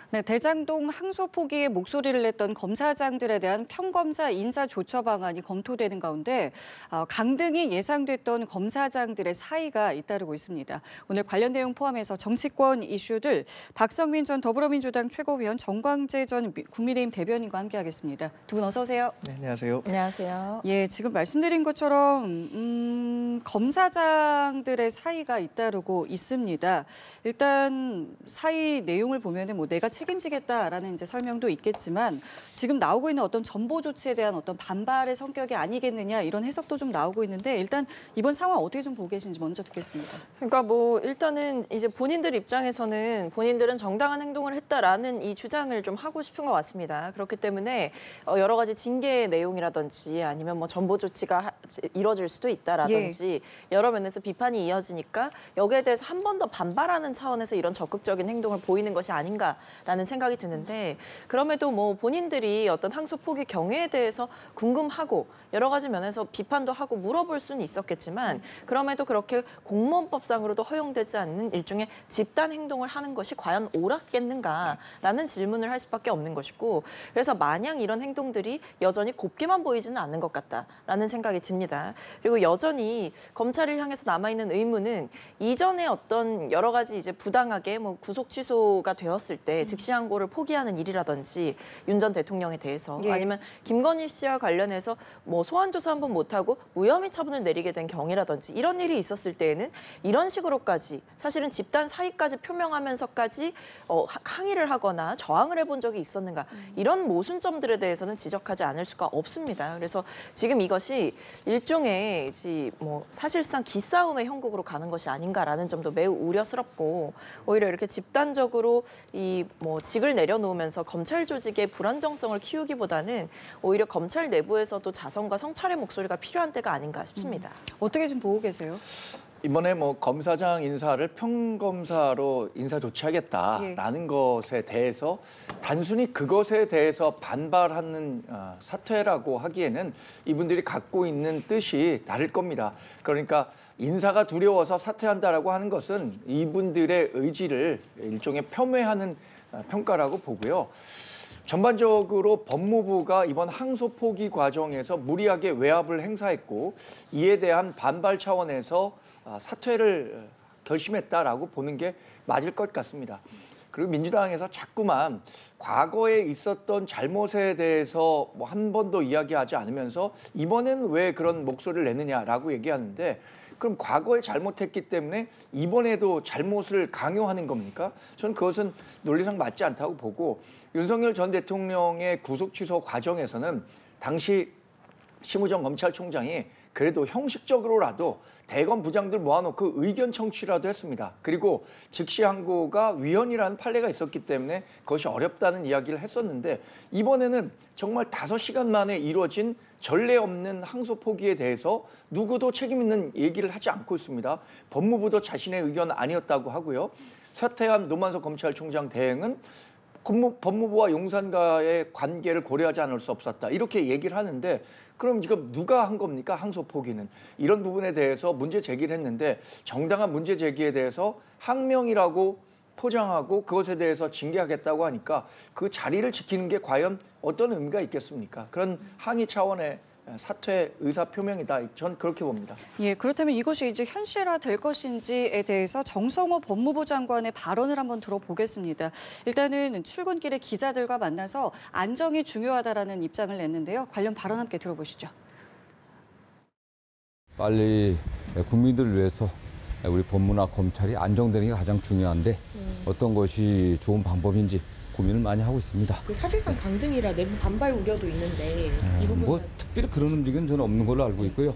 네, 대장동 항소 포기에 목소리를 냈던 검사장들에 대한 평검사 인사 조처 방안이 검토되는 가운데 강등이 예상됐던 검사장들의 사의가 잇따르고 있습니다. 오늘 관련 내용 포함해서 정치권 이슈들 박성민 전 더불어민주당 최고위원, 정광재 전 국민의힘 대변인과 함께하겠습니다. 두 분 어서 오세요. 네, 안녕하세요. 안녕하세요. 예, 지금 말씀드린 것처럼 검사장들의 사의가 잇따르고 있습니다. 일단 사의 내용을 보면은 내가 책임지겠다라는 이제 설명도 있겠지만 지금 나오고 있는 어떤 전보 조치에 대한 어떤 반발의 성격이 아니겠느냐 이런 해석도 좀 나오고 있는데 일단 이번 상황 어떻게 좀 보고 계신지 먼저 듣겠습니다. 그러니까 일단은 이제 본인들 입장에서는 본인들은 정당한 행동을 했다라는 이 주장을 좀 하고 싶은 것 같습니다. 그렇기 때문에 여러 가지 징계의 내용이라든지 아니면 전보 조치가 이뤄질 수도 있다라든지 여러 면에서 비판이 이어지니까 여기에 대해서 한 번 더 반발하는 차원에서 이런 적극적인 행동을 보이는 것이 아닌가라는 생각이 드는데 그럼에도 본인들이 어떤 항소 포기 경위에 대해서 궁금하고 여러 가지 면에서 비판도 하고 물어볼 수는 있었겠지만 그럼에도 그렇게 공무원법상으로도 허용되지 않는 일종의 집단 행동을 하는 것이 과연 옳았겠는가라는 질문을 할 수밖에 없는 것이고 그래서 마냥 이런 행동들이 여전히 곱게만 보이지는 않는 것 같다라는 생각이 듭니다. 그리고 여전히 검찰을 향해서 남아있는 의무는 이전에 어떤 여러 가지 이제 부당하게 구속 취소가 되었을 때 즉시 항고를 포기하는 일이라든지 윤 전 대통령에 대해서 아니면 김건희 씨와 관련해서 소환 조사 한번 못하고 무혐의 처분을 내리게 된 경위라든지 이런 일이 있었을 때에는 이런 식으로까지 사실은 집단 사의까지 표명하면서까지 항의를 하거나 저항을 해본 적이 있었는가 이런 모순점들에 대해서는 지적하지 않을 수가 없습니다. 그래서 지금 이것이 일종의 사실상 기싸움의 형국으로 가는 것이 아닌가라는 점도 매우 우려스럽고 오히려 이렇게 집단적으로 직을 내려놓으면서 검찰 조직의 불안정성을 키우기보다는 오히려 검찰 내부에서도 자성과 성찰의 목소리가 필요한 때가 아닌가 싶습니다. 어떻게 좀 보고 계세요? 이번에 검사장 인사를 평검사로 인사 조치하겠다라는 것에 대해서 단순히 그것에 대해서 반발하는 사퇴라고 하기에는 이분들이 갖고 있는 뜻이 다를 겁니다. 그러니까 인사가 두려워서 사퇴한다라고 하는 것은 이분들의 의지를 일종의 폄훼하는 평가라고 보고요. 전반적으로 법무부가 이번 항소 포기 과정에서 무리하게 외압을 행사했고 이에 대한 반발 차원에서 사퇴를 결심했다라고 보는 게 맞을 것 같습니다. 그리고 민주당에서 자꾸만 과거에 있었던 잘못에 대해서 한 번도 이야기하지 않으면서 이번엔 왜 그런 목소리를 내느냐라고 얘기하는데 그럼 과거에 잘못했기 때문에 이번에도 잘못을 강요하는 겁니까? 저는 그것은 논리상 맞지 않다고 보고 윤석열 전 대통령의 구속 취소 과정에서는 당시 심우정 검찰총장이 그래도 형식적으로라도 대검 부장들 모아놓고 의견 청취라도 했습니다. 그리고 즉시 항고가 위헌이라는 판례가 있었기 때문에 그것이 어렵다는 이야기를 했었는데 이번에는 정말 5시간 만에 이루어진 전례 없는 항소 포기에 대해서 누구도 책임 있는 얘기를 하지 않고 있습니다. 법무부도 자신의 의견 아니었다고 하고요. 사퇴한 노만석 검찰총장 대행은 법무부와 용산과의 관계를 고려하지 않을 수 없었다. 이렇게 얘기를 하는데 그럼 지금 누가 한 겁니까? 항소 포기는. 이런 부분에 대해서 문제 제기를 했는데 정당한 문제 제기에 대해서 항명이라고 포장하고 그것에 대해서 징계하겠다고 하니까 그 자리를 지키는 게 과연 어떤 의미가 있겠습니까? 그런 항의 차원의 사퇴 의사 표명이다. 전 그렇게 봅니다. 예, 그렇다면 이것이 이제 현실화될 것인지에 대해서 정성호 법무부 장관의 발언을 한번 들어보겠습니다. 일단은 출근길에 기자들과 만나서 안정이 중요하다라는 입장을 냈는데요. 관련 발언 함께 들어보시죠. 빨리 국민들을 위해서 우리 법무나 검찰이 안정되는 게 가장 중요한데 어떤 것이 좋은 방법인지 고민을 많이 하고 있습니다. 사실상 강등이라 내부 반발 우려도 있는데 이 부분은 특별히 그런 움직임은 저는 없는 걸로 알고 있고요.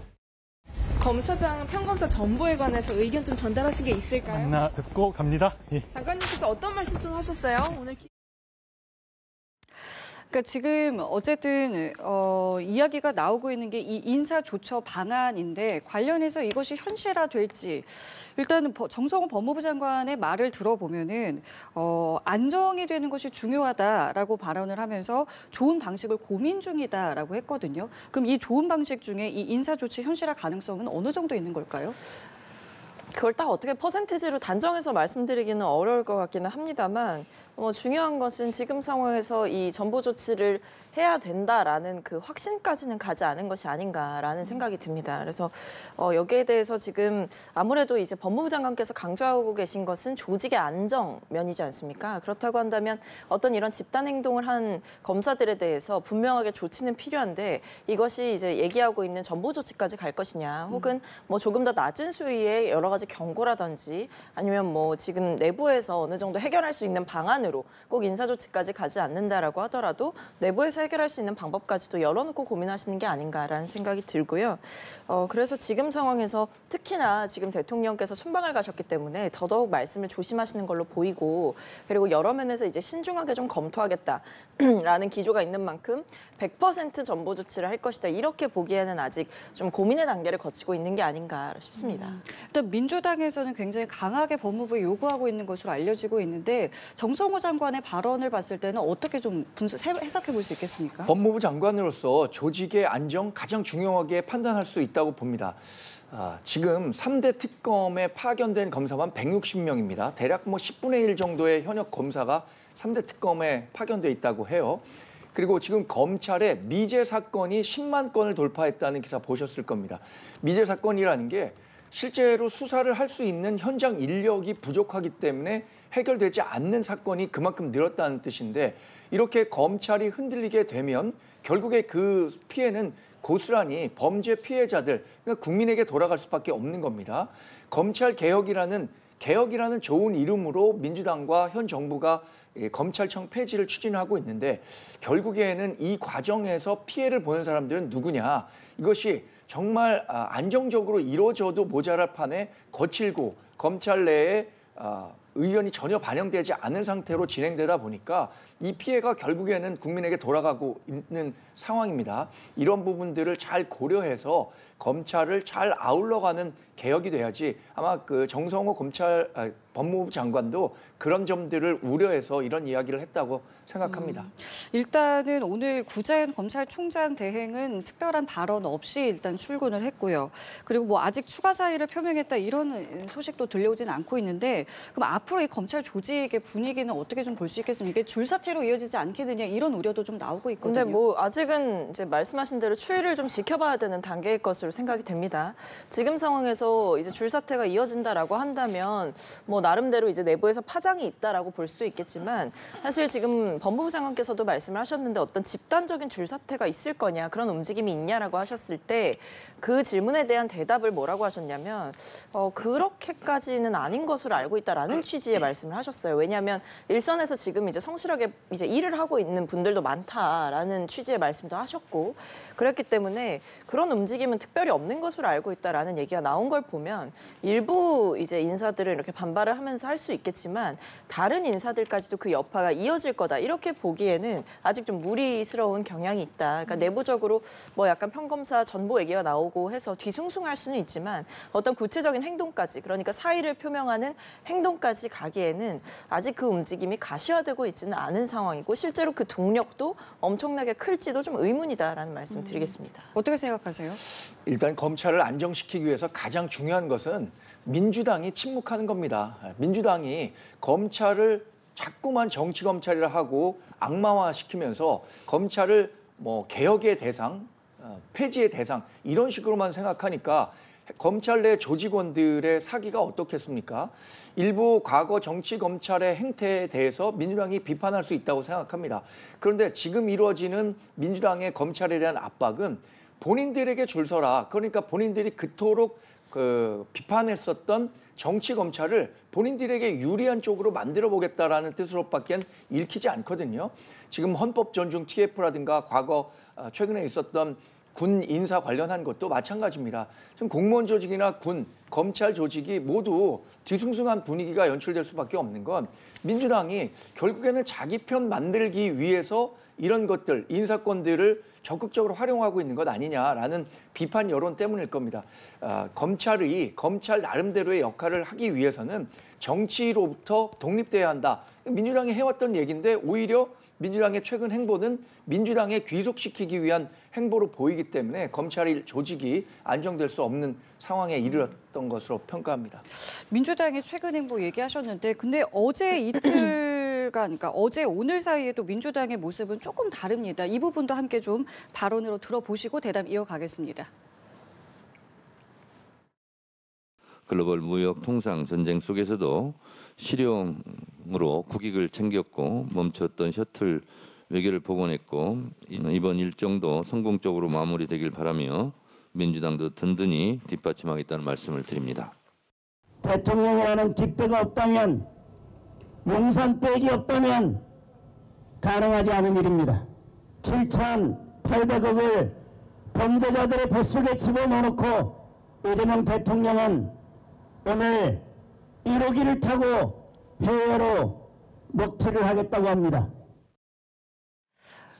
검사장 평검사 전보에 관해서 의견 좀 전달하신 게 있을까요? 만나 뵙고 갑니다. 예. 장관님께서 어떤 말씀 좀 하셨어요? 오늘 그러니까 지금 어쨌든 이야기가 나오고 있는 게 이 인사조처 방안인데 관련해서 이것이 현실화될지 일단 정성호 법무부 장관의 말을 들어보면은 안정이 되는 것이 중요하다라고 발언을 하면서 좋은 방식을 고민 중이다라고 했거든요. 그럼 이 좋은 방식 중에 이 인사조치 현실화 가능성은 어느 정도 있는 걸까요? 그걸 딱 어떻게 퍼센티지로 단정해서 말씀드리기는 어려울 것 같기는 합니다만 중요한 것은 지금 상황에서 이 전보 조치를 해야 된다라는 그 확신까지는 가지 않은 것이 아닌가라는 생각이 듭니다. 그래서 여기에 대해서 지금 아무래도 이제 법무부 장관께서 강조하고 계신 것은 조직의 안정면이지 않습니까? 그렇다고 한다면 어떤 이런 집단 행동을 한 검사들에 대해서 분명하게 조치는 필요한데 이것이 이제 얘기하고 있는 전보 조치까지 갈 것이냐, 혹은 뭐 조금 더 낮은 수위의 여러 가지 경고라든지 아니면 뭐 지금 내부에서 어느 정도 해결할 수 있는 방안으로 꼭 인사 조치까지 가지 않는다라고 하더라도 내부에서 해결할 수 있는 방법까지도 열어놓고 고민하시는 게 아닌가라는 생각이 들고요. 그래서 지금 상황에서 특히나 지금 대통령께서 순방을 가셨기 때문에 더더욱 말씀을 조심하시는 걸로 보이고, 그리고 여러 면에서 이제 신중하게 좀 검토하겠다라는 기조가 있는 만큼 100% 전보 조치를 할 것이다, 이렇게 보기에는 아직 좀 고민의 단계를 거치고 있는 게 아닌가 싶습니다. 일단 민주당에서는 굉장히 강하게 법무부에 요구하고 있는 것으로 알려지고 있는데 정성호 장관의 발언을 봤을 때는 어떻게 좀 해석해 볼 수 있겠습니까? 법무부 장관으로서 조직의 안정 가장 중요하게 판단할 수 있다고 봅니다. 지금 3대 특검에 파견된 검사만 160명입니다. 대략 뭐 10분의 1 정도의 현역 검사가 3대 특검에 파견돼 있다고 해요. 그리고 지금 검찰의 미제 사건이 10만 건을 돌파했다는 기사 보셨을 겁니다. 미제 사건이라는 게 실제로 수사를 할 수 있는 현장 인력이 부족하기 때문에 해결되지 않는 사건이 그만큼 늘었다는 뜻인데, 이렇게 검찰이 흔들리게 되면 결국에 그 피해는 고스란히 범죄 피해자들, 그러니까 국민에게 돌아갈 수밖에 없는 겁니다. 검찰 개혁이라는 좋은 이름으로 민주당과 현 정부가 검찰청 폐지를 추진하고 있는데, 결국에는 이 과정에서 피해를 보는 사람들은 누구냐, 이것이 정말 안정적으로 이루어져도 모자랄 판에 거칠고 검찰 내에 의견이 전혀 반영되지 않은 상태로 진행되다 보니까 이 피해가 결국에는 국민에게 돌아가고 있는 상황입니다. 이런 부분들을 잘 고려해서 검찰을 잘 아울러가는 개혁이 돼야지, 아마 그 정성호 법무부 장관도 그런 점들을 우려해서 이런 이야기를 했다고 생각합니다. 일단은 오늘 구자현 검찰총장 대행은 특별한 발언 없이 일단 출근을 했고요. 그리고 뭐 아직 추가 사의를 표명했다 이런 소식도 들려오진 않고 있는데, 그럼 앞으로 이 검찰 조직의 분위기는 어떻게 좀 볼 수 있겠습니까? 이게 줄사태로 이어지지 않겠느냐 이런 우려도 좀 나오고 있거든요. 근데 뭐 아직은 이제 말씀하신 대로 추이를 좀 지켜봐야 되는 단계일 것으로 생각이 됩니다. 지금 상황에서 이제 줄사태가 이어진다라고 한다면 뭐 나름대로 이제 내부에서 파장이 있다라고 볼 수도 있겠지만, 사실 지금 법무부 장관께서도 말씀을 하셨는데 어떤 집단적인 줄사태가 있을 거냐, 그런 움직임이 있냐라고 하셨을 때 그 질문에 대한 대답을 뭐라고 하셨냐면 그렇게까지는 아닌 것으로 알고 있다라는 취지의 말씀을 하셨어요. 왜냐하면 일선에서 지금 이제 성실하게 이제 일을 하고 있는 분들도 많다라는 취지의 말씀도 하셨고, 그랬기 때문에 그런 움직임은 특별히 없는 것으로 알고 있다라는 얘기가 나온 걸 보면 일부 이제 인사들을 이렇게 반발을 하면서 할 수 있겠지만 다른 인사들까지도 그 여파가 이어질 거다, 이렇게 보기에는 아직 좀 무리스러운 경향이 있다. 그러니까 내부적으로 뭐 약간 평검사 전보 얘기가 나오고 해서 뒤숭숭할 수는 있지만 어떤 구체적인 행동까지, 그러니까 사의를 표명하는 행동까지 가기에는 아직 그 움직임이 가시화되고 있지는 않은 상황이고, 실제로 그 동력도 엄청나게 클지도 좀 의문이다라는 말씀 드리겠습니다. 어떻게 생각하세요? 일단 검찰을 안정시키기 위해서 가장 중요한 것은 민주당이 침묵하는 겁니다. 민주당이 검찰을 자꾸만 정치 검찰이라 하고 악마화시키면서 검찰을 뭐 개혁의 대상, 폐지의 대상 이런 식으로만 생각하니까 검찰 내 조직원들의 사기가 어떻겠습니까? 일부 과거 정치 검찰의 행태에 대해서 민주당이 비판할 수 있다고 생각합니다. 그런데 지금 이루어지는 민주당의 검찰에 대한 압박은 본인들에게 줄 서라, 그러니까 본인들이 그토록 비판했었던 정치 검찰을 본인들에게 유리한 쪽으로 만들어 보겠다라는 뜻으로밖에 읽히지 않거든요. 지금 헌법 존중 TF라든가 과거 최근에 있었던 군 인사 관련한 것도 마찬가지입니다. 지금 공무원 조직이나 군, 검찰 조직이 모두 뒤숭숭한 분위기가 연출될 수밖에 없는 건 민주당이 결국에는 자기 편 만들기 위해서 이런 것들, 인사권들을 적극적으로 활용하고 있는 것 아니냐라는 비판 여론 때문일 겁니다. 검찰 나름대로의 역할을 하기 위해서는 정치로부터 독립돼야 한다. 민주당이 해왔던 얘기인데 오히려 민주당의 최근 행보는 민주당에 귀속시키기 위한 행보로 보이기 때문에 검찰 조직이 안정될 수 없는 상황에 받았던 것으로 평가합니다. 민주당의 최근 행보 얘기하셨는데 근데 어제 이틀간 그러니까 어제 오늘 사이에도 민주당의 모습은 조금 다릅니다. 이 부분도 함께 좀 발언으로 들어보시고 대담 이어가겠습니다. 글로벌 무역 통상 전쟁 속에서도 실용으로 국익을 챙겼고 멈췄던 셔틀 외교를 복원했고 이번 일정도 성공적으로 마무리되길 바라며 민주당도 든든히 뒷받침하겠다는 말씀을 드립니다. 대통령이라는 뒷배가 없다면, 용산백이 없다면 가능하지 않은 일입니다. 7,800억을 범죄자들의 뱃속에 집어넣어놓고 이재명 대통령은 오늘 1호기를 타고 해외로 먹튀를 하겠다고 합니다.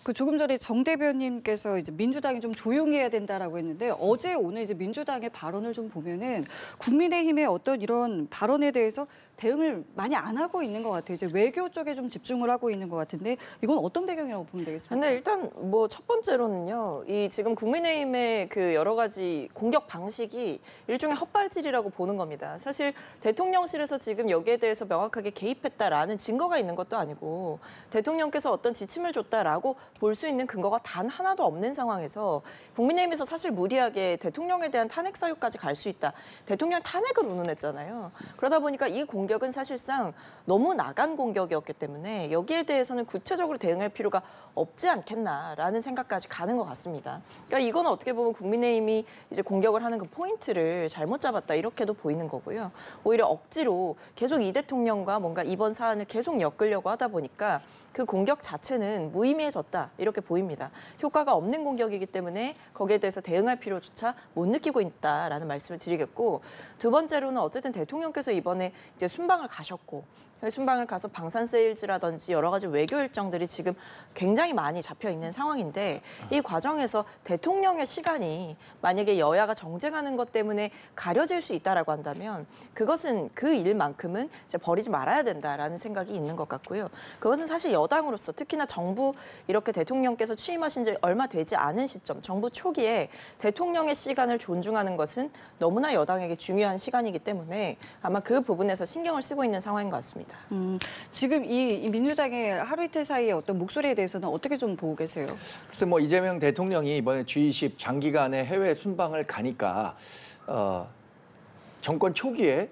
그 조금 전에 정 대변인께서 이제 민주당이 좀 조용히 해야 된다라고 했는데 어제 오늘 이제 민주당의 발언을 좀 보면은 국민의힘의 어떤 이런 발언에 대해서 대응을 많이 안 하고 있는 것 같아요. 이제 외교 쪽에 좀 집중을 하고 있는 것 같은데 이건 어떤 배경이라고 보면 되겠습니까? 근데 일단 뭐 첫 번째로는요, 이 지금 국민의힘의 그 여러 가지 공격 방식이 일종의 헛발질이라고 보는 겁니다. 사실 대통령실에서 지금 여기에 대해서 명확하게 개입했다라는 증거가 있는 것도 아니고 대통령께서 어떤 지침을 줬다라고 볼 수 있는 근거가 단 하나도 없는 상황에서 국민의힘에서 사실 무리하게 대통령에 대한 탄핵 사유까지 갈 수 있다. 대통령 탄핵을 운운했잖아요. 그러다 보니까 이 공격은 사실상 너무 나간 공격이었기 때문에 여기에 대해서는 구체적으로 대응할 필요가 없지 않겠나라는 생각까지 가는 것 같습니다. 그러니까 이건 어떻게 보면 국민의힘이 이제 공격을 하는 그 포인트를 잘못 잡았다 이렇게도 보이는 거고요. 오히려 억지로 계속 이 대통령과 뭔가 이번 사안을 계속 엮으려고 하다 보니까 그 공격 자체는 무의미해졌다 이렇게 보입니다. 효과가 없는 공격이기 때문에 거기에 대해서 대응할 필요조차 못 느끼고 있다라는 말씀을 드리겠고, 두 번째로는 어쨌든 대통령께서 이번에 이제 순방을 가셨고 순방을 가서 방산 세일즈라든지 여러 가지 외교 일정들이 지금 굉장히 많이 잡혀 있는 상황인데 이 과정에서 대통령의 시간이 만약에 여야가 정쟁하는 것 때문에 가려질 수 있다라고 한다면 그것은 그 일만큼은 이제 버리지 말아야 된다라는 생각이 있는 것 같고요. 그것은 사실 여당으로서 특히나 정부 이렇게 대통령께서 취임하신 지 얼마 되지 않은 시점, 정부 초기에 대통령의 시간을 존중하는 것은 너무나 여당에게 중요한 시간이기 때문에 아마 그 부분에서 신경을 쓰고 있는 상황인 것 같습니다. 지금 이 민주당의 하루 이틀 사이의 어떤 목소리에 대해서는 어떻게 좀 보고 계세요? 글쎄 뭐 이재명 대통령이 이번에 G20 장기간의 해외 순방을 가니까 정권 초기에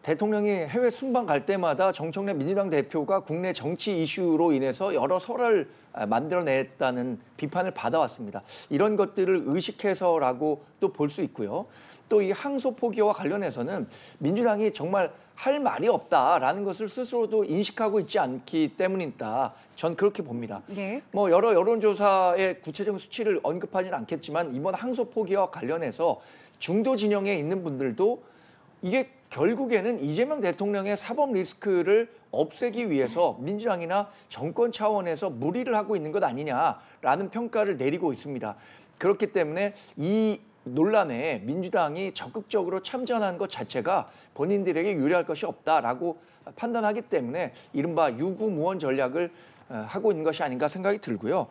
대통령이 해외 순방 갈 때마다 정청래 민주당 대표가 국내 정치 이슈로 인해서 여러 설을 만들어냈다는 비판을 받아왔습니다. 이런 것들을 의식해서라고 또 볼 수 있고요. 또 이 항소 포기와 관련해서는 민주당이 정말 할 말이 없다라는 것을 스스로도 인식하고 있지 않기 때문이다. 전 그렇게 봅니다. 네. 뭐 여러 여론조사의 구체적인 수치를 언급하지는 않겠지만 이번 항소 포기와 관련해서 중도 진영에 있는 분들도 이게 결국에는 이재명 대통령의 사법 리스크를 없애기 위해서 민주당이나 정권 차원에서 무리를 하고 있는 것 아니냐라는 평가를 내리고 있습니다. 그렇기 때문에 이 논란에 민주당이 적극적으로 참전하는 것 자체가 본인들에게 유리할 것이 없다라고 판단하기 때문에 이른바 유구무원 전략을 하고 있는 것이 아닌가 생각이 들고요.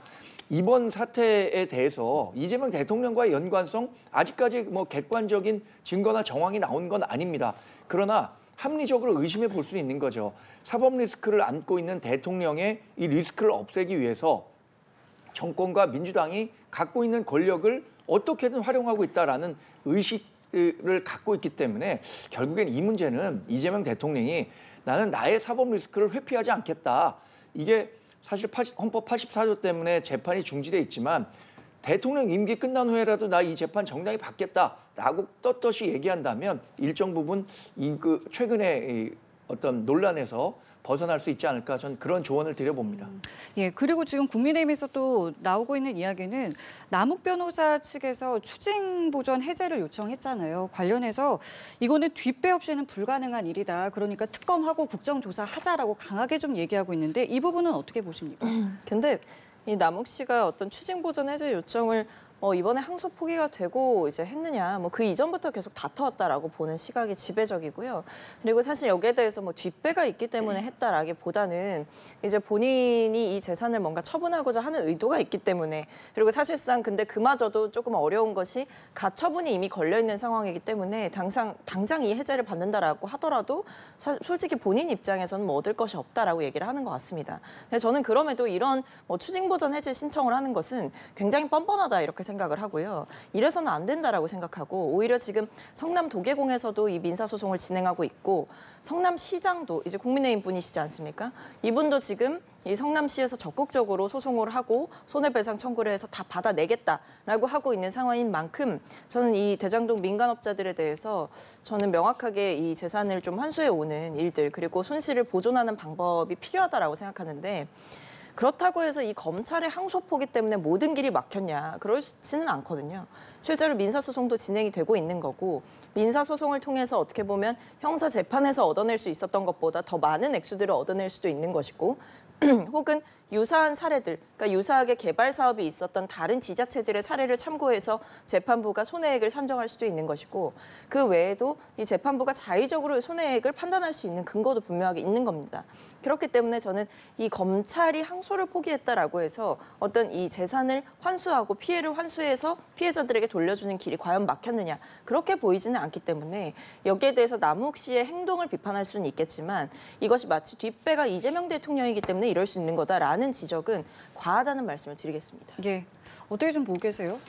이번 사태에 대해서 이재명 대통령과의 연관성 아직까지 뭐 객관적인 증거나 정황이 나온 건 아닙니다. 그러나 합리적으로 의심해 볼 수 있는 거죠. 사법 리스크를 안고 있는 대통령의 이 리스크를 없애기 위해서 정권과 민주당이 갖고 있는 권력을 어떻게든 활용하고 있다라는 의식을 갖고 있기 때문에 결국엔 이 문제는 이재명 대통령이 나는 나의 사법 리스크를 회피하지 않겠다. 이게 사실 헌법 84조 때문에 재판이 중지돼 있지만 대통령 임기 끝난 후에라도 나 이 재판 정당히 받겠다라고 떳떳이 얘기한다면 일정 부분 그 최근에 어떤 논란에서 벗어날 수 있지 않을까 전 그런 조언을 드려봅니다. 예, 그리고 지금 국민의힘에서 또 나오고 있는 이야기는 남욱 변호사 측에서 추징 보전 해제를 요청했잖아요. 관련해서 이거는 뒷배 없이는 불가능한 일이다. 그러니까 특검하고 국정조사 하자라고 강하게 좀 얘기하고 있는데 이 부분은 어떻게 보십니까? 근데 이 남욱 씨가 어떤 추징 보전 해제 요청을 이번에 항소 포기가 되고 이제 했느냐, 뭐 그 이전부터 계속 다퉈왔다라고 보는 시각이 지배적이고요. 그리고 사실 여기에 대해서 뭐 뒷배가 있기 때문에 했다라기보다는 이제 본인이 이 재산을 뭔가 처분하고자 하는 의도가 있기 때문에, 그리고 사실상 근데 그마저도 조금 어려운 것이 가처분이 이미 걸려 있는 상황이기 때문에 당장 이 해제를 받는다라고 하더라도 솔직히 본인 입장에서는 뭐 얻을 것이 없다라고 얘기를 하는 것 같습니다. 근데 저는 그럼에도 이런 뭐 추징보전 해제 신청을 하는 것은 굉장히 뻔뻔하다 이렇게 생각을 하고요. 이래서는 안 된다라고 생각하고, 오히려 지금 성남도계공에서도 이 민사소송을 진행하고 있고, 성남시장도 이제 국민의힘 분이시지 않습니까? 이분도 지금 이 성남시에서 적극적으로 소송을 하고 손해배상 청구를 해서 다 받아내겠다라고 하고 있는 상황인 만큼, 저는 이 대장동 민간업자들에 대해서 저는 명확하게 이 재산을 좀 환수해 오는 일들, 그리고 손실을 보존하는 방법이 필요하다라고 생각하는데, 그렇다고 해서 이 검찰의 항소포기 때문에 모든 길이 막혔냐, 그렇지는 않거든요. 실제로 민사소송도 진행이 되고 있는 거고, 민사소송을 통해서 어떻게 보면 형사재판에서 얻어낼 수 있었던 것보다 더 많은 액수들을 얻어낼 수도 있는 것이고, 혹은 유사한 사례들, 그러니까 유사하게 개발 사업이 있었던 다른 지자체들의 사례를 참고해서 재판부가 손해액을 산정할 수도 있는 것이고, 그 외에도 이 재판부가 자의적으로 손해액을 판단할 수 있는 근거도 분명하게 있는 겁니다. 그렇기 때문에 저는 이 검찰이 항소를 포기했다라고 해서 어떤 이 재산을 환수하고 피해를 환수해서 피해자들에게 돌려주는 길이 과연 막혔느냐, 그렇게 보이지는 않기 때문에 여기에 대해서 남욱 씨의 행동을 비판할 수는 있겠지만, 이것이 마치 뒷배가 이재명 대통령이기 때문에 이럴 수 있는 거다라는 지적은 과하다는 말씀을 드리겠습니다. 예, 어떻게 좀 보고 계세요?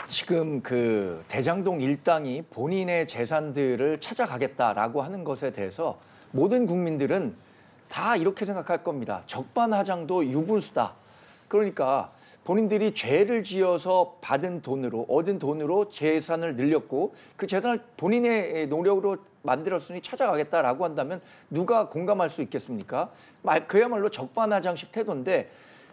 지금 그 대장동 일당이 본인의 재산들을 찾아가겠다라고 하는 것에 대해서 모든 국민들은 다 이렇게 생각할 겁니다. 적반하장도 유분수다. 그러니까 본인들이 죄를 지어서 받은 돈으로, 얻은 돈으로 재산을 늘렸고, 그 재산을 본인의 노력으로 만들었으니 찾아가겠다라고 한다면 누가 공감할 수 있겠습니까? 그야말로 적반하장식 태도인데,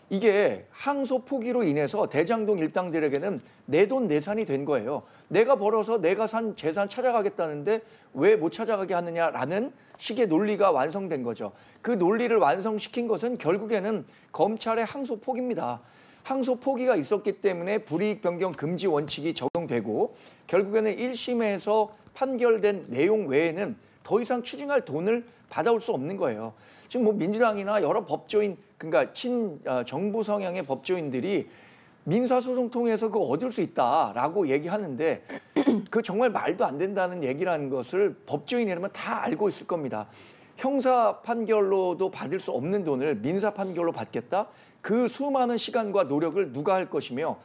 이게 항소 포기로 인해서 대장동 일당들에게는 내 돈 내산이 된 거예요. 내가 벌어서 내가 산 재산 찾아가겠다는데 왜 못 찾아가게 하느냐라는 식의 논리가 완성된 거죠. 그 논리를 완성시킨 것은 결국에는 검찰의 항소 포기입니다. 항소 포기가 있었기 때문에 불이익 변경 금지 원칙이 적용되고, 결국에는 1심에서 판결된 내용 외에는 더 이상 추징할 돈을 받아올 수 없는 거예요. 지금 뭐 민주당이나 여러 법조인, 그러니까 정부 성향의 법조인들이 민사소송 통해서 그거 얻을 수 있다라고 얘기하는데, 그 정말 말도 안 된다는 얘기라는 것을 법조인이라면 다 알고 있을 겁니다. 형사 판결로도 받을 수 없는 돈을 민사 판결로 받겠다? 그 수많은 시간과 노력을 누가 할 것이며,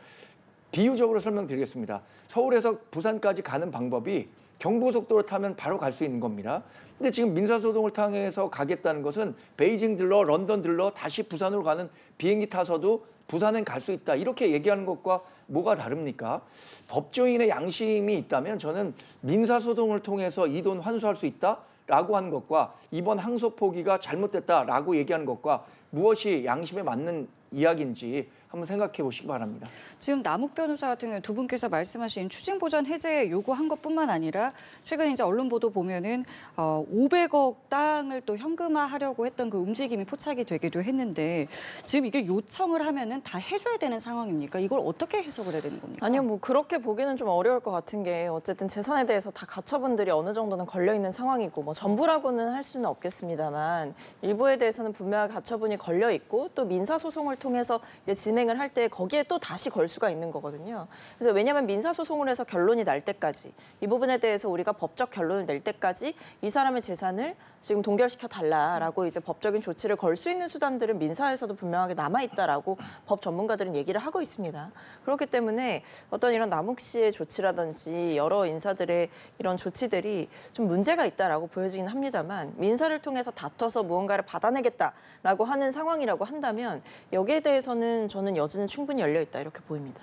비유적으로 설명드리겠습니다. 서울에서 부산까지 가는 방법이 경부고속도로 타면 바로 갈 수 있는 겁니다. 근데 지금 민사소송을 통해서 가겠다는 것은 베이징 들러, 런던 들러, 다시 부산으로 가는 비행기 타서도 부산은 갈 수 있다, 이렇게 얘기하는 것과 뭐가 다릅니까? 법조인의 양심이 있다면 저는 민사소송을 통해서 이 돈 환수할 수 있다라고 하는 것과 이번 항소 포기가 잘못됐다라고 얘기하는 것과 무엇이 양심에 맞는 이야기인지 한번 생각해 보시기 바랍니다. 지금 남욱 변호사 같은 경우 두 분께서 말씀하신 추징보전 해제 요구한 것뿐만 아니라 최근 이제 언론 보도 보면은 500억 땅을 또 현금화하려고 했던 그 움직임이 포착이 되기도 했는데, 지금 이게 요청을 하면은 다 해줘야 되는 상황입니까? 이걸 어떻게 해석을 해야 되는 겁니까? 아니요, 뭐 그렇게 보기는 좀 어려울 것 같은 게, 어쨌든 재산에 대해서 다 가처분들이 어느 정도는 걸려 있는 상황이고, 뭐 전부라고는 할 수는 없겠습니다만 일부에 대해서는 분명히 가처분이 걸려 있고, 또 민사소송을 통해서 이제 진행을 할 때 거기에 또 다시 걸 수가 있는 거거든요. 그래서 왜냐하면 민사소송을 해서 결론이 날 때까지, 이 부분에 대해서 우리가 법적 결론을 낼 때까지 이 사람의 재산을 지금 동결시켜 달라라고 이제 법적인 조치를 걸 수 있는 수단들은 민사에서도 분명하게 남아 있다라고 법 전문가들은 얘기를 하고 있습니다. 그렇기 때문에 어떤 이런 남욱 씨의 조치라든지 여러 인사들의 이런 조치들이 좀 문제가 있다라고 보여지긴 합니다만, 민사를 통해서 다퉈서 무언가를 받아내겠다라고 하는 상황이라고 한다면 여기에 대해서는 저는 여지는 충분히 열려 있다 이렇게 보입니다.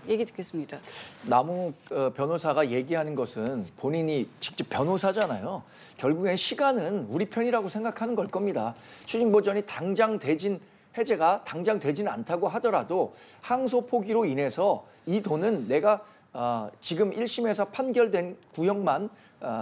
얘기 듣겠습니다. 남욱 변호사가 얘기하는 것은 본인이 직접 변호사잖아요. 결국엔 시간은 우리 편이라고 생각하는 걸 겁니다. 추징보전이 해제가 당장 되지는 않다고 하더라도 항소 포기로 인해서 이 돈은 내가 지금 1심에서 판결된 구역만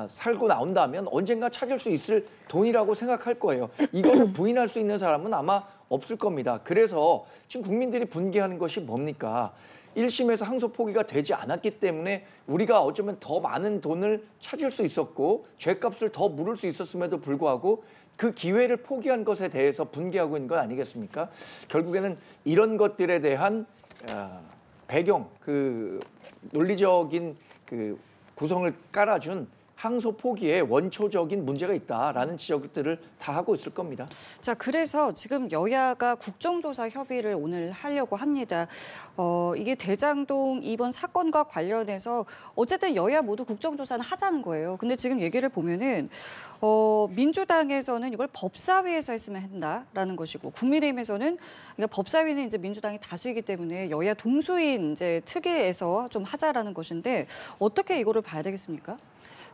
살고 나온다면 언젠가 찾을 수 있을 돈이라고 생각할 거예요. 이거를 부인할 수 있는 사람은 아마 없을 겁니다. 그래서 지금 국민들이 분개하는 것이 뭡니까? 1심에서 항소 포기가 되지 않았기 때문에 우리가 어쩌면 더 많은 돈을 찾을 수 있었고 죗값을 더 물을 수 있었음에도 불구하고 그 기회를 포기한 것에 대해서 분개하고 있는 것 아니겠습니까? 결국에는 이런 것들에 대한 배경, 그 논리적인 그 구성을 깔아준 항소 포기에 원초적인 문제가 있다라는 지적들을 다 하고 있을 겁니다. 자, 그래서 지금 여야가 국정조사 협의를 오늘 하려고 합니다. 이게 대장동 이번 사건과 관련해서 어쨌든 여야 모두 국정조사는 하자는 거예요. 근데 지금 얘기를 보면은 민주당에서는 이걸 법사위에서 했으면 한다라는 것이고 국민의힘에서는 그러니까 법사위는 이제 민주당이 다수이기 때문에 여야 동수인 이제 특위에서 좀 하자라는 것인데 어떻게 이거를 봐야 되겠습니까?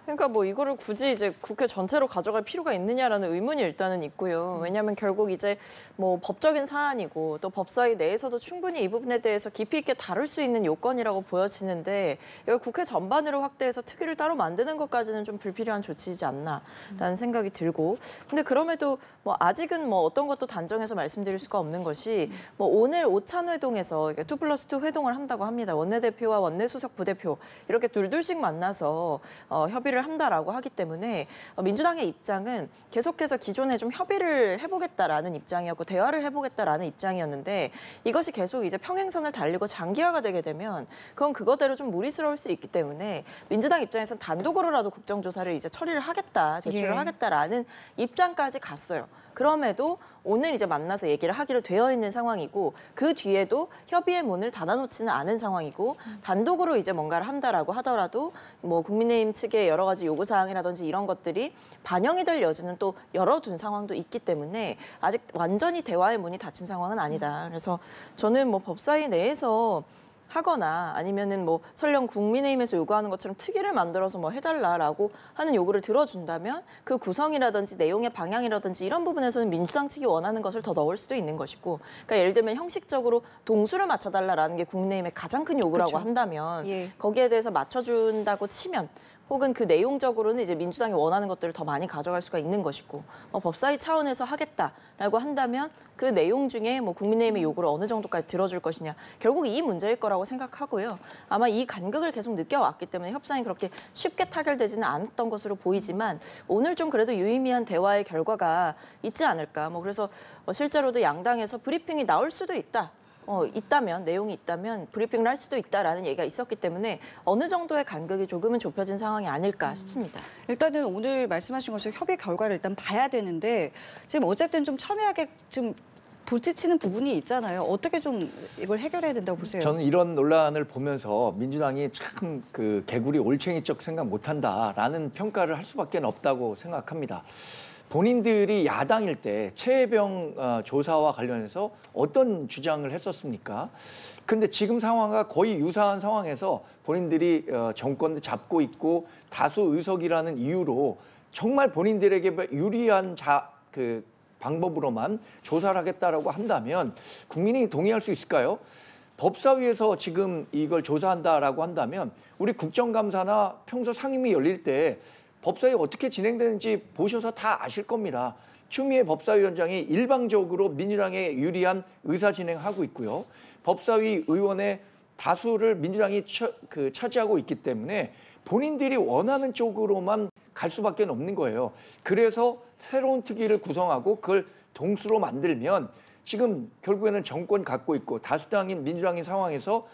그러니까 뭐 이거를 굳이 이제 국회 전체로 가져갈 필요가 있느냐라는 의문이 일단은 있고요. 왜냐하면 결국 이제 뭐 법적인 사안이고 또 법사위 내에서도 충분히 이 부분에 대해서 깊이 있게 다룰 수 있는 요건이라고 보여지는데 이걸 국회 전반으로 확대해서 특위를 따로 만드는 것까지는 좀 불필요한 조치이지 않나라는 생각이 들고 근데 그럼에도 뭐 아직은 뭐 어떤 것도 단정해서 말씀드릴 수가 없는 것이 뭐 오늘 오찬회동에서 2+2 회동을 한다고 합니다. 원내대표와 원내수석 부대표 이렇게 둘둘씩 만나서 협의를 한다라고 하기 때문에 민주당의 입장은 계속해서 기존에 좀 협의를 해보겠다라는 입장이었고 대화를 해보겠다라는 입장이었는데 이것이 계속 이제 평행선을 달리고 장기화가 되게 되면 그건 그거대로 좀 무리스러울 수 있기 때문에 민주당 입장에서는 단독으로라도 국정조사를 이제 처리를 하겠다, 제출을 하겠다라는 입장까지 갔어요. 그럼에도 오늘 이제 만나서 얘기를 하기로 되어 있는 상황이고 그 뒤에도 협의의 문을 닫아놓지는 않은 상황이고 단독으로 이제 뭔가를 한다라고 하더라도 뭐 국민의힘 측의 여러 가지 요구사항이라든지 이런 것들이 반영이 될 여지는 또 열어둔 상황도 있기 때문에 아직 완전히 대화의 문이 닫힌 상황은 아니다. 그래서 저는 뭐 법사위 내에서 하거나 아니면은 뭐 설령 국민의힘에서 요구하는 것처럼 특위를 만들어서 뭐 해달라라고 하는 요구를 들어준다면 그 구성이라든지 내용의 방향이라든지 이런 부분에서는 민주당 측이 원하는 것을 더 넣을 수도 있는 것이고 그러니까 예를 들면 형식적으로 동수를 맞춰달라라는 게 국민의힘의 가장 큰 요구라고 그렇죠. 한다면 거기에 대해서 맞춰준다고 치면 혹은 그 내용적으로는 이제 민주당이 원하는 것들을 더 많이 가져갈 수가 있는 것이고 법사위 차원에서 하겠다라고 한다면 그 내용 중에 뭐 국민의힘의 요구를 어느 정도까지 들어줄 것이냐 결국 이 문제일 거라고 생각하고요. 아마 이 간극을 계속 느껴왔기 때문에 협상이 그렇게 쉽게 타결되지는 않았던 것으로 보이지만 오늘 좀 그래도 유의미한 대화의 결과가 있지 않을까. 뭐 그래서 실제로도 양당에서 브리핑이 나올 수도 있다. 있다면 내용이 있다면 브리핑을 할 수도 있다라는 얘기가 있었기 때문에 어느 정도의 간극이 조금은 좁혀진 상황이 아닐까 싶습니다. 일단은 오늘 말씀하신 것처럼 협의 결과를 일단 봐야 되는데 지금 어쨌든 좀 첨예하게 좀 부딪히는 부분이 있잖아요. 어떻게 좀 이걸 해결해야 된다고 보세요? 저는 이런 논란을 보면서 민주당이 참 그 개구리 올챙이적 생각 못한다라는 평가를 할 수밖에 없다고 생각합니다. 본인들이 야당일 때 최혜병 조사와 관련해서 어떤 주장을 했었습니까? 근데 지금 상황과 거의 유사한 상황에서 본인들이 정권을 잡고 있고 다수 의석이라는 이유로 정말 본인들에게 유리한 그 방법으로만 조사를 하겠다라고 한다면 국민이 동의할 수 있을까요? 법사위에서 지금 이걸 조사한다라고 한다면 우리 국정감사나 평소 상임위 열릴 때 법사위 어떻게 진행되는지 보셔서 다 아실 겁니다. 추미애 법사위원장이 일방적으로 민주당에 유리한 의사 진행하고 있고요. 법사위 의원의 다수를 민주당이 차지하고 있기 때문에 본인들이 원하는 쪽으로만 갈 수밖에 없는 거예요. 그래서 새로운 특위를 구성하고 그걸 동수로 만들면 지금 결국에는 정권 갖고 있고 다수당인 민주당인 상황에서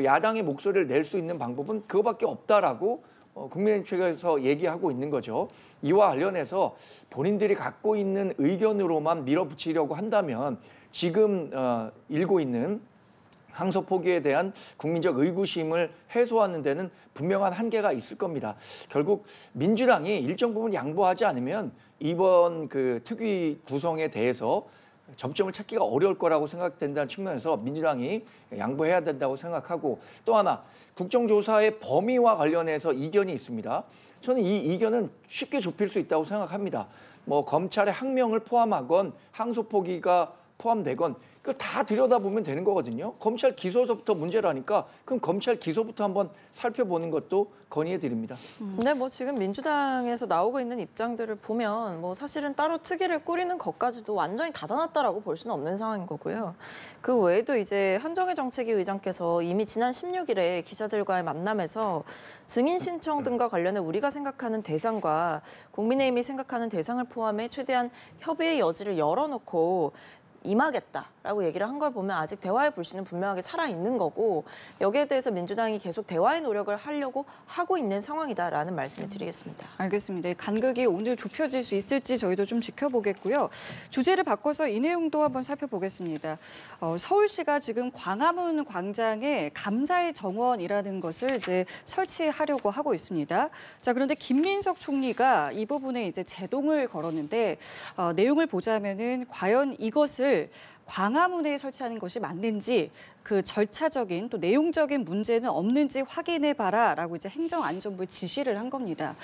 야당의 목소리를 낼 수 있는 방법은 그거밖에 없다라고 국민의힘 측에서 얘기하고 있는 거죠. 이와 관련해서 본인들이 갖고 있는 의견으로만 밀어붙이려고 한다면 지금 일고 있는 항소 포기에 대한 국민적 의구심을 해소하는 데는 분명한 한계가 있을 겁니다. 결국 민주당이 일정 부분 양보하지 않으면 이번 그 특위 구성에 대해서 접점을 찾기가 어려울 거라고 생각된다는 측면에서 민주당이 양보해야 된다고 생각하고 또 하나 국정조사의 범위와 관련해서 이견이 있습니다. 저는 이 이견은 쉽게 좁힐 수 있다고 생각합니다. 뭐 검찰의 항명을 포함하건 항소 포기가 포함되건 그걸 다 들여다보면 되는 거거든요. 검찰 기소서부터 문제라니까 그럼 검찰 기소부터 한번 살펴보는 것도 건의해 드립니다. 근데 뭐 지금 민주당에서 나오고 있는 입장들을 보면 뭐 사실은 따로 특위를 꾸리는 것까지도 완전히 닫아놨다라고 볼 수는 없는 상황인 거고요. 그 외에도 이제 한정혜 정책위 의장께서 이미 지난 16일에 기자들과의 만남에서 증인 신청 등과 관련해 우리가 생각하는 대상과 국민의힘이 생각하는 대상을 포함해 최대한 협의의 여지를 열어놓고 임하겠다라고 얘기를 한 걸 보면 아직 대화의 불씨는 분명하게 살아있는 거고 여기에 대해서 민주당이 계속 대화의 노력을 하려고 하고 있는 상황이다라는 말씀을 드리겠습니다. 알겠습니다. 이 간극이 오늘 좁혀질 수 있을지 저희도 좀 지켜보겠고요. 주제를 바꿔서 이 내용도 한번 살펴보겠습니다. 서울시가 지금 광화문 광장에 감사의 정원이라는 것을 이제 설치하려고 하고 있습니다. 자, 그런데 김민석 총리가 이 부분에 이제 제동을 걸었는데 내용을 보자면은 과연 이것을 광화문에 설치하는 것이 맞는지 그 절차적인 또 내용적인 문제는 없는지 확인해봐라라고 이제 행정안전부에 지시를 한 겁니다.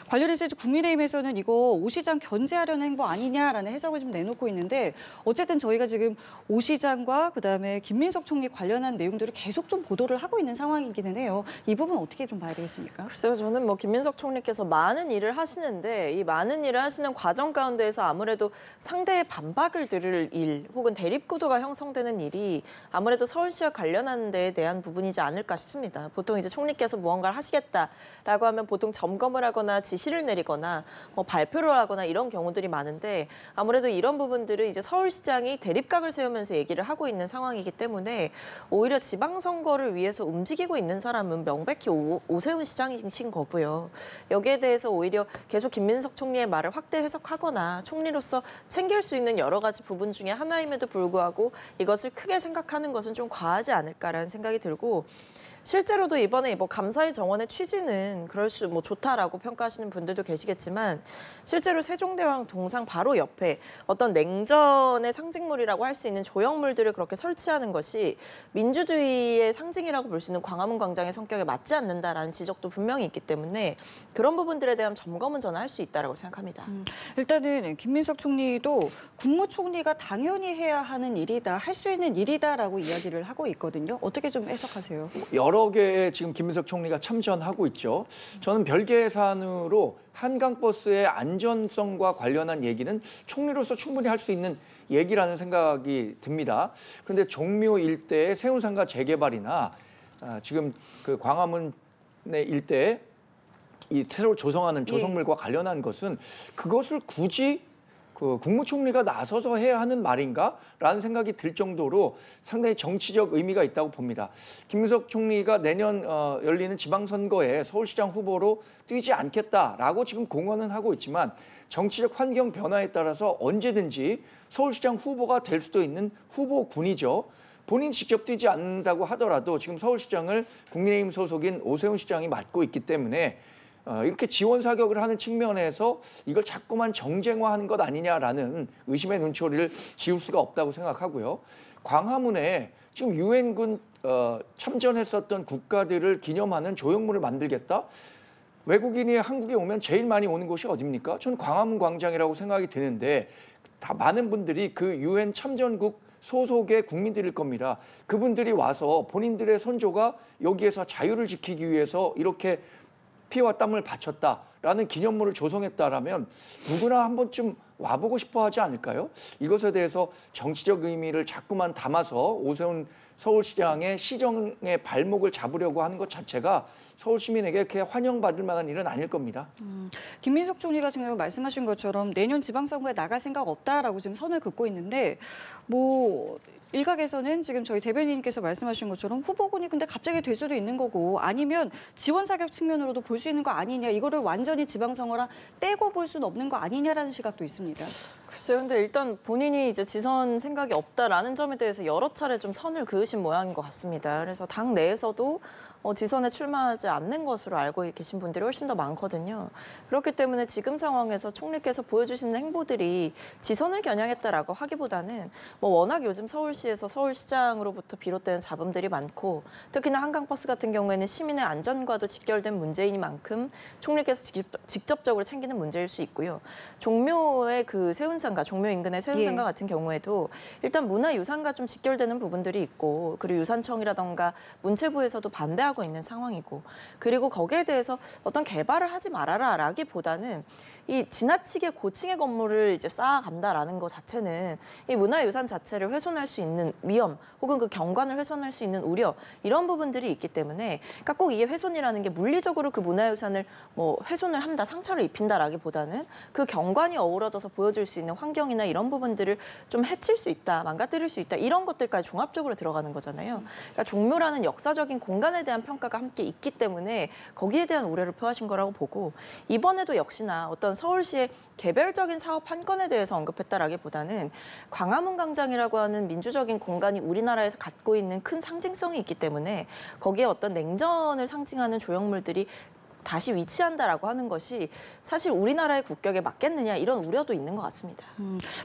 관련해서 이제 국민의힘에서는 이거 오 시장 견제하려는 행보 아니냐라는 해석을 좀 내놓고 있는데 어쨌든 저희가 지금 오 시장과 그다음에 김민석 총리 관련한 내용들을 계속 좀 보도를 하고 있는 상황이기는 해요. 이 부분 어떻게 좀 봐야 되겠습니까? 글쎄요, 저는 뭐 김민석 총리께서 많은 일을 하시는데 이 많은 일을 하시는 과정 가운데에서 아무래도 상대의 반박을 들을 일 혹은 대립구도가 형성되는 일이 아무래도 서울시와 관련한 데에 대한 부분이지 않을까 싶습니다. 보통 이제 총리께서 무언가를 하시겠다라고 하면 보통 점검을 하거나 지시를 내리거나 뭐 발표를 하거나 이런 경우들이 많은데 아무래도 이런 부분들을 이제 서울시장이 대립각을 세우면서 얘기를 하고 있는 상황이기 때문에 오히려 지방선거를 위해서 움직이고 있는 사람은 명백히 오세훈 시장이신 거고요. 여기에 대해서 오히려 계속 김민석 총리의 말을 확대 해석하거나 총리로서 챙길 수 있는 여러 가지 부분 중에 하나임에도 불구하고 이것을 크게 생각하는 것은 좀 과하지 않을까라는 생각이 들고 실제로도 이번에 뭐 감사의 정원의 취지는 그럴 수 뭐 좋다라고 평가하시는 분들도 계시겠지만 실제로 세종대왕 동상 바로 옆에 어떤 냉전의 상징물이라고 할 수 있는 조형물들을 그렇게 설치하는 것이 민주주의의 상징이라고 볼 수 있는 광화문 광장의 성격에 맞지 않는다라는 지적도 분명히 있기 때문에 그런 부분들에 대한 점검은 저는 할 수 있다라고 생각합니다. 일단은 김민석 총리도 국무총리가 당연히 해야 하는 일이다, 할 수 있는 일이다라고 이야기를 하고 있거든요. 어떻게 좀 해석하세요? 여러 개의 지금 김민석 총리가 참전하고 있죠. 저는 별개의 사안으로 한강버스의 안전성과 관련한 얘기는 총리로서 충분히 할 수 있는 얘기라는 생각이 듭니다. 그런데 종묘 일대의 세운상가 재개발이나 지금 그 광화문 일대에 이 새로 조성하는 조성물과 관련한 것은 그것을 굳이 그 국무총리가 나서서 해야 하는 말인가라는 생각이 들 정도로 상당히 정치적 의미가 있다고 봅니다. 김민석 총리가 내년 열리는 지방선거에 서울시장 후보로 뛰지 않겠다라고 지금 공언은 하고 있지만 정치적 환경 변화에 따라서 언제든지 서울시장 후보가 될 수도 있는 후보군이죠. 본인 직접 뛰지 않는다고 하더라도 지금 서울시장을 국민의힘 소속인 오세훈 시장이 맡고 있기 때문에 이렇게 지원 사격을 하는 측면에서 이걸 자꾸만 정쟁화하는 것 아니냐라는 의심의 눈초리를 지울 수가 없다고 생각하고요. 광화문에 지금 유엔군 참전했었던 국가들을 기념하는 조형물을 만들겠다? 외국인이 한국에 오면 제일 많이 오는 곳이 어디입니까? 저는 광화문 광장이라고 생각이 드는데 다 많은 분들이 그 유엔 참전국 소속의 국민들일 겁니다. 그분들이 와서 본인들의 선조가 여기에서 자유를 지키기 위해서 이렇게 피와 땀을 바쳤다라는 기념물을 조성했다라면 누구나 한 번쯤 와보고 싶어 하지 않을까요? 이것에 대해서 정치적 의미를 자꾸만 담아서 오세훈 서울시장의 시정의 발목을 잡으려고 하는 것 자체가 서울 시민에게 그렇게 환영받을 만한 일은 아닐 겁니다. 김민석 총리 같은 경우 말씀하신 것처럼 내년 지방선거에 나갈 생각 없다라고 지금 선을 긋고 있는데 뭐 일각에서는 지금 저희 대변인님께서 말씀하신 것처럼 후보군이 근데 갑자기 될 수도 있는 거고 아니면 지원 사격 측면으로도 볼 수 있는 거 아니냐 이거를 완전히 지방선거랑 떼고 볼 수는 없는 거 아니냐라는 시각도 있습니다. 글쎄요, 근데 일단 본인이 이제 지선 생각이 없다라는 점에 대해서 여러 차례 좀 선을 그으신 모양인 것 같습니다. 그래서 당 내에서도 지선에 출마하지 않는 것으로 알고 계신 분들이 훨씬 더 많거든요. 그렇기 때문에 지금 상황에서 총리께서 보여주시는 행보들이 지선을 겨냥했다라고 하기보다는 뭐 워낙 요즘 서울 서울시에서 서울시장으로부터 비롯되는 잡음들이 많고 특히나 한강버스 같은 경우에는 시민의 안전과도 직결된 문제이니만큼 총리께서 직접적으로 챙기는 문제일 수 있고요. 종묘의 그 세운상가, 종묘 인근의 세운상가 같은 경우에도 일단 문화유산과 좀 직결되는 부분들이 있고 그리고 유산청이라던가 문체부에서도 반대하고 있는 상황이고 그리고 거기에 대해서 어떤 개발을 하지 말아라라기보다는 이 지나치게 고층의 건물을 이제 쌓아간다라는 것 자체는 이 문화유산 자체를 훼손할 수 있는 위험 혹은 그 경관을 훼손할 수 있는 우려 이런 부분들이 있기 때문에 그러니까 꼭 이게 훼손이라는 게 물리적으로 그 문화유산을 뭐 훼손을 한다, 상처를 입힌다라기보다는 그 경관이 어우러져서 보여줄 수 있는 환경이나 이런 부분들을 좀 해칠 수 있다, 망가뜨릴 수 있다 이런 것들까지 종합적으로 들어가는 거잖아요. 그러니까 종묘라는 역사적인 공간에 대한 평가가 함께 있기 때문에 거기에 대한 우려를 표하신 거라고 보고 이번에도 역시나 어떤 서울시의 개별적인 사업 한 건에 대해서 언급했다라기보다는 광화문 광장이라고 하는 민주적인 공간이 우리나라에서 갖고 있는 큰 상징성이 있기 때문에 거기에 어떤 냉전을 상징하는 조형물들이 다시 위치한다라고 하는 것이 사실 우리나라의 국격에 맞겠느냐 이런 우려도 있는 것 같습니다.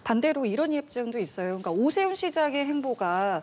반대로 이런 입장도 있어요. 그러니까 오세훈 시장의 행보가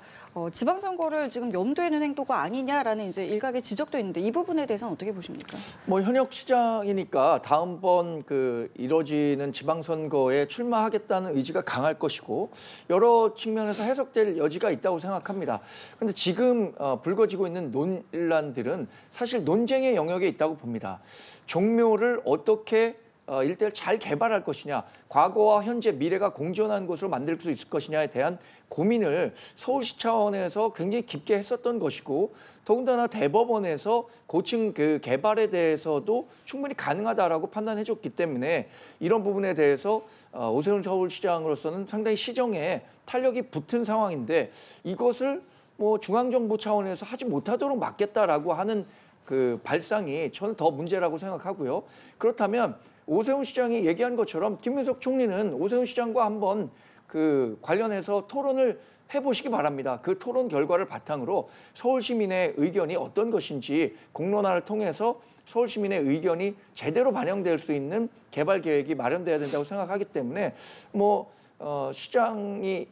지방선거를 지금 염두에 는 행도가 아니냐라는 이제 일각의 지적도 있는데 이 부분에 대해서는 어떻게 보십니까? 뭐 현역 시장이니까 다음번 그 이뤄지는 지방선거에 출마하겠다는 의지가 강할 것이고 여러 측면에서 해석될 여지가 있다고 생각합니다. 그런데 지금 불거지고 있는 논란들은 사실 논쟁의 영역에 있다고 봅니다. 종묘를 어떻게 일대를 잘 개발할 것이냐, 과거와 현재, 미래가 공존한 곳으로 만들 수 있을 것이냐에 대한 고민을 서울시 차원에서 굉장히 깊게 했었던 것이고 더군다나 대법원에서 고층 그 개발에 대해서도 충분히 가능하다라고 판단해줬기 때문에 이런 부분에 대해서 오세훈 서울시장으로서는 상당히 시정에 탄력이 붙은 상황인데 이것을 뭐 중앙정부 차원에서 하지 못하도록 막겠다라고 하는 그 발상이 저는 더 문제라고 생각하고요. 그렇다면 오세훈 시장이 얘기한 것처럼 김민석 총리는 오세훈 시장과 한번 그 관련해서 토론을 해보시기 바랍니다. 그 토론 결과를 바탕으로 서울 시민의 의견이 어떤 것인지 공론화를 통해서 서울 시민의 의견이 제대로 반영될 수 있는 개발 계획이 마련돼야 된다고 생각하기 때문에 뭐 시장이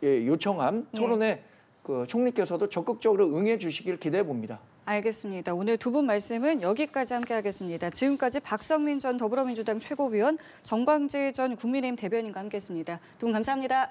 요청한 토론에 그 총리께서도 적극적으로 응해 주시길 기대해 봅니다. 알겠습니다. 오늘 두 분 말씀은 여기까지 함께하겠습니다. 지금까지 박성민 전 더불어민주당 최고위원, 정광재 전 국민의힘 대변인과 함께했습니다. 두 분 감사합니다.